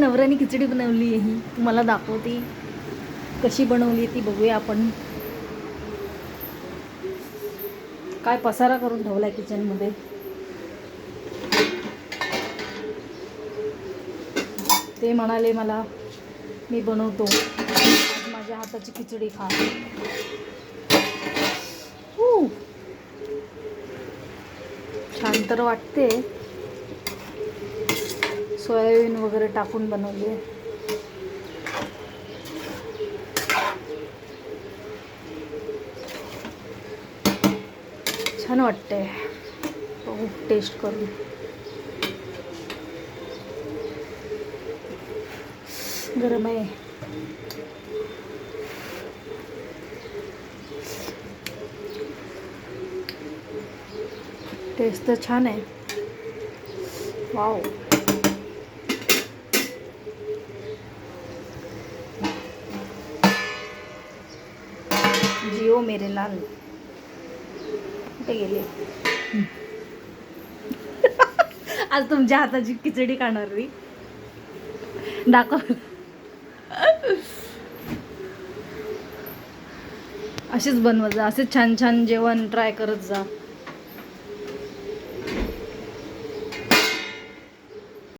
नवऱ्याने खिचडी बनवली आहे ही तुम्हाला दाखवते कशी बनवली ती बघूया आपण. काय पसारा करून ठेवलाय किचन मध्ये. ते म्हणाले मला मी बनवतो आज माझ्या हाताची खिचडी खा. छान तर वाटते. सोयाबीन वगैरे टाकून बनवली आहे. छान वाटते. बघू टेस्ट करून. गरम आहे. टेस्ट तर छान आहे. वाव. जिओ मेरे लाल कुठे गेले. आज तुमच्या हाताची खिचडी खाणार मी. दाखव. असेच बनवत जा. असेच छान छान जेवण ट्राय करत जा.